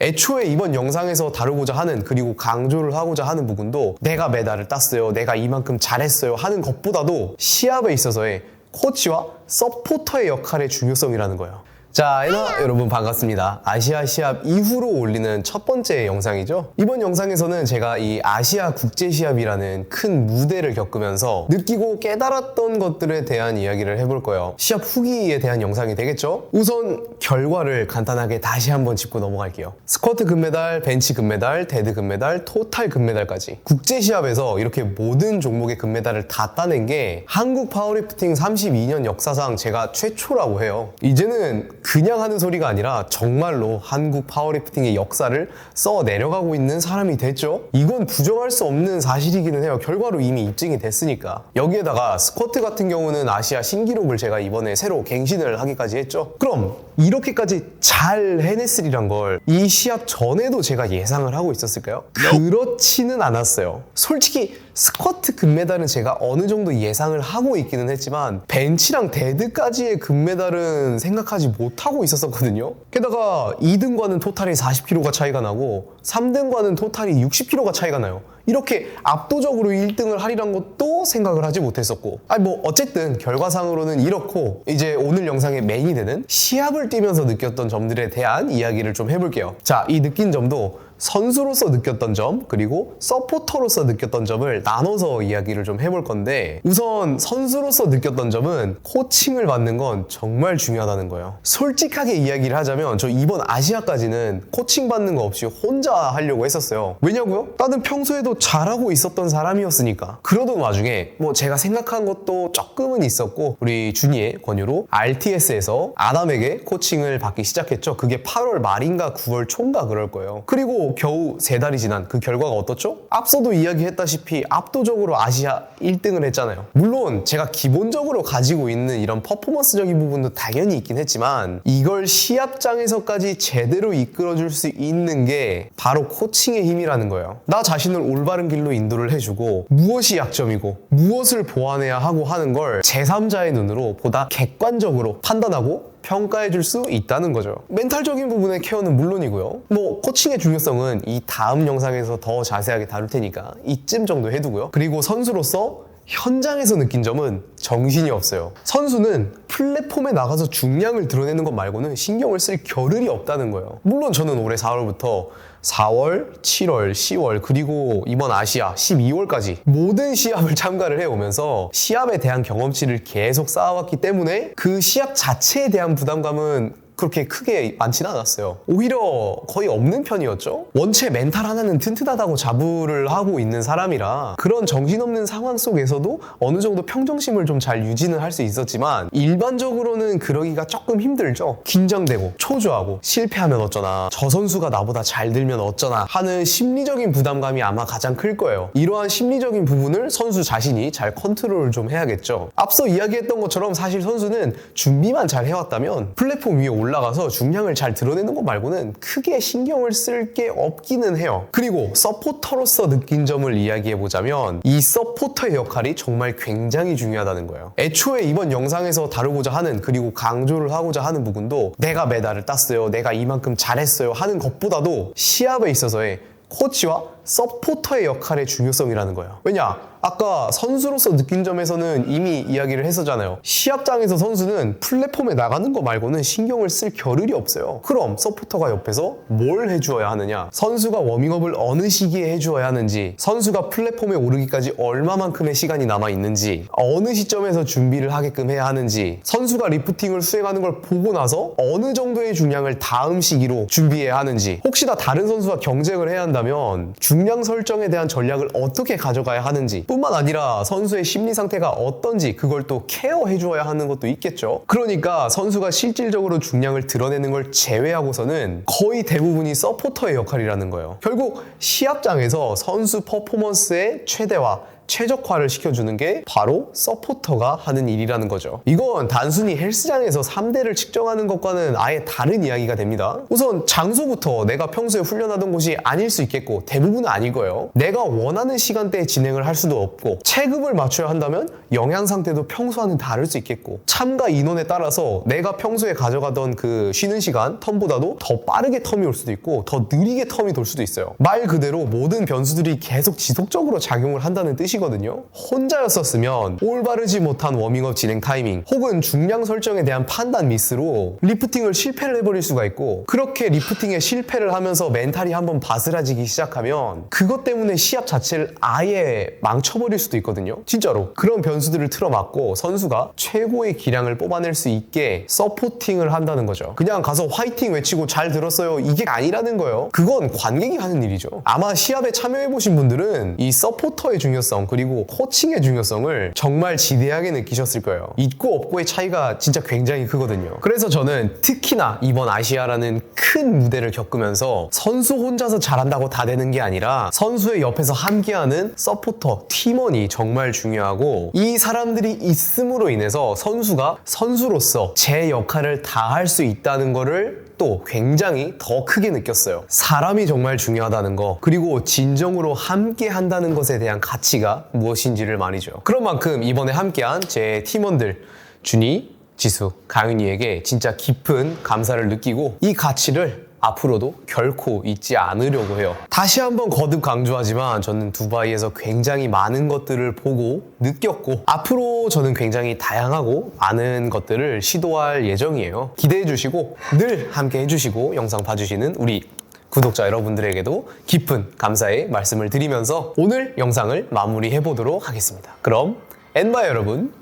애초에 이번 영상에서 다루고자 하는, 그리고 강조를 하고자 하는 부분도 내가 메달을 땄어요, 내가 이만큼 잘했어요 하는 것보다도 시합에 있어서의 코치와 서포터의 역할의 중요성이라는 거예요. 자, 여러분 반갑습니다. 아시아 시합 이후로 올리는 첫 번째 영상이죠. 이번 영상에서는 제가 이 아시아 국제시합이라는 큰 무대를 겪으면서 느끼고 깨달았던 것들에 대한 이야기를 해볼 거예요. 시합 후기에 대한 영상이 되겠죠? 우선 결과를 간단하게 다시 한번 짚고 넘어갈게요. 스쿼트 금메달, 벤치 금메달, 데드 금메달, 토탈 금메달까지 국제시합에서 이렇게 모든 종목의 금메달을 다 따낸 게 한국 파워리프팅 32년 역사상 제가 최초라고 해요. 이제는 그냥 하는 소리가 아니라 정말로 한국 파워리프팅의 역사를 써 내려가고 있는 사람이 됐죠. 이건 부정할 수 없는 사실이기는 해요. 결과로 이미 입증이 됐으니까. 여기에다가 스쿼트 같은 경우는 아시아 신기록을 제가 이번에 새로 갱신을 하기까지 했죠. 그럼 이렇게까지 잘 해냈으리란 걸 이 시합 전에도 제가 예상을 하고 있었을까요? 그렇지는 않았어요. 솔직히 스쿼트 금메달은 제가 어느 정도 예상을 하고 있기는 했지만 벤치랑 데드까지의 금메달은 생각하지 못하고 있었거든요. 게다가 2등과는 토탈이 40kg가 차이가 나고 3등과는 토탈이 60kg가 차이가 나요. 이렇게 압도적으로 1등을 하리란 것도 생각을 하지 못했었고, 어쨌든 결과상으로는 이렇고, 이제 오늘 영상의 메인이 되는 시합을 뛰면서 느꼈던 점들에 대한 이야기를 좀 해볼게요. 자, 이 느낀 점도 선수로서 느꼈던 점, 그리고 서포터로서 느꼈던 점을 나눠서 이야기를 좀 해볼 건데, 우선 선수로서 느꼈던 점은 코칭을 받는 건 정말 중요하다는 거예요. 솔직하게 이야기를 하자면 저 이번 아시아까지는 코칭 받는 거 없이 혼자 하려고 했었어요. 왜냐고요? 나는 평소에도 잘하고 있었던 사람이었으니까. 그러던 와중에 제가 생각한 것도 조금은 있었고, 우리 준이의 권유로 RTS에서 아담에게 코칭을 받기 시작했죠. 그게 8월 말인가 9월 초인가 그럴 거예요. 그리고 겨우 3달이 지난 그 결과가 어떻죠? 앞서도 이야기했다시피 압도적으로 아시아 1등을 했잖아요. 물론 제가 기본적으로 가지고 있는 이런 퍼포먼스적인 부분도 당연히 있긴 했지만 이걸 시합장에서까지 제대로 이끌어줄 수 있는 게 바로 코칭의 힘이라는 거예요. 나 자신을 올바른 길로 인도를 해주고 무엇이 약점이고 무엇을 보완해야 하고 하는 걸 제3자의 눈으로 보다 객관적으로 판단하고 평가해줄 수 있다는 거죠. 멘탈적인 부분의 케어는 물론이고요. 코칭의 중요성은 이 다음 영상에서 더 자세하게 다룰 테니까 이쯤 정도 해두고요. 그리고 선수로서 현장에서 느낀 점은 정신이 없어요. 선수는 플랫폼에 나가서 중량을 드러내는 것 말고는 신경을 쓸 겨를이 없다는 거예요. 물론 저는 올해 4월부터 4월, 7월, 10월, 그리고 이번 아시아 12월까지 모든 시합을 참가를 해오면서 시합에 대한 경험치를 계속 쌓아왔기 때문에 그 시합 자체에 대한 부담감은 그렇게 크게 많지는 않았어요. 오히려 거의 없는 편이었죠. 원체 멘탈 하나는 튼튼하다고 자부를 하고 있는 사람이라 그런 정신없는 상황 속에서도 어느 정도 평정심을 좀 잘 유지는 할 수 있었지만 일반적으로는 그러기가 조금 힘들죠. 긴장되고 초조하고 실패하면 어쩌나, 저 선수가 나보다 잘 들면 어쩌나 하는 심리적인 부담감이 아마 가장 클 거예요. 이러한 심리적인 부분을 선수 자신이 잘 컨트롤을 좀 해야겠죠. 앞서 이야기했던 것처럼 사실 선수는 준비만 잘 해왔다면 플랫폼 위에 올라가서 중량을 잘 드러내는 것 말고는 크게 신경을 쓸 게 없기는 해요. 그리고 서포터로서 느낀 점을 이야기해보자면 이 서포터의 역할이 정말 굉장히 중요하다는 거예요. 애초에 이번 영상에서 다루고자 하는, 그리고 강조를 하고자 하는 부분도 내가 메달을 땄어요, 내가 이만큼 잘했어요 하는 것보다도 시합에 있어서의 코치와 서포터의 역할의 중요성이라는 거예요. 왜냐? 아까 선수로서 느낀 점에서는 이미 이야기를 했었잖아요. 시합장에서 선수는 플랫폼에 나가는 거 말고는 신경을 쓸 겨를이 없어요. 그럼 서포터가 옆에서 뭘 해주어야 하느냐? 선수가 워밍업을 어느 시기에 해주어야 하는지, 선수가 플랫폼에 오르기까지 얼마만큼의 시간이 남아있는지, 어느 시점에서 준비를 하게끔 해야 하는지, 선수가 리프팅을 수행하는 걸 보고 나서 어느 정도의 중량을 다음 시기로 준비해야 하는지, 혹시나 다른 선수와 경쟁을 해야 한다면 중량 설정에 대한 전략을 어떻게 가져가야 하는지 뿐만 아니라 선수의 심리 상태가 어떤지 그걸 또 케어해 주어야 하는 것도 있겠죠. 그러니까 선수가 실질적으로 중량을 드러내는 걸 제외하고서는 거의 대부분이 서포터의 역할이라는 거예요. 결국 시합장에서 선수 퍼포먼스의 최대화, 최적화를 시켜주는 게 바로 서포터가 하는 일이라는 거죠. 이건 단순히 헬스장에서 3대를 측정하는 것과는 아예 다른 이야기가 됩니다. 우선 장소부터 내가 평소에 훈련하던 곳이 아닐 수 있겠고 대부분은 아닐 거예요. 내가 원하는 시간대에 진행을 할 수도 없고 체급을 맞춰야 한다면 영양 상태도 평소와는 다를 수 있겠고 참가 인원에 따라서 내가 평소에 가져가던 그 쉬는 시간 텀보다도 더 빠르게 텀이 올 수도 있고 더 느리게 텀이 돌 수도 있어요. 말 그대로 모든 변수들이 계속 지속적으로 작용을 한다는 뜻이거든요. 혼자였었으면 올바르지 못한 워밍업 진행 타이밍 혹은 중량 설정에 대한 판단 미스로 리프팅을 실패를 해버릴 수가 있고 그렇게 리프팅에 실패를 하면서 멘탈이 한번 바스라지기 시작하면 그것 때문에 시합 자체를 아예 망쳐버릴 수도 있거든요. 진짜로 그런 변수들을 틀어막고 선수가 최고의 기량을 뽑아낼 수 있게 서포팅을 한다는 거죠. 그냥 가서 화이팅 외치고 잘 들었어요 이게 아니라는 거예요. 그건 관객이 하는 일이죠. 아마 시합에 참여해보신 분들은 이 서포터의 중요성 그리고 코칭의 중요성을 정말 지대하게 느끼셨을 거예요. 있고 없고의 차이가 진짜 굉장히 크거든요. 그래서 저는 특히나 이번 아시아라는 큰 무대를 겪으면서 선수 혼자서 잘한다고 다 되는 게 아니라 선수의 옆에서 함께하는 서포터, 팀원이 정말 중요하고 이 사람들이 있음으로 인해서 선수가 선수로서 제 역할을 다 할 수 있다는 거를 또 굉장히 더 크게 느꼈어요. 사람이 정말 중요하다는 거 그리고 진정으로 함께 한다는 것에 대한 가치가 무엇인지를 말이죠. 그런 만큼 이번에 함께한 제 팀원들 준이, 지수, 강윤이에게 진짜 깊은 감사를 느끼고 이 가치를 앞으로도 결코 잊지 않으려고 해요. 다시 한번 거듭 강조하지만 저는 두바이에서 굉장히 많은 것들을 보고 느꼈고 앞으로 저는 굉장히 다양하고 많은 것들을 시도할 예정이에요. 기대해 주시고 늘 함께 해주시고 영상 봐주시는 우리 구독자 여러분들에게도 깊은 감사의 말씀을 드리면서 오늘 영상을 마무리해 보도록 하겠습니다. 그럼 엔바 여러분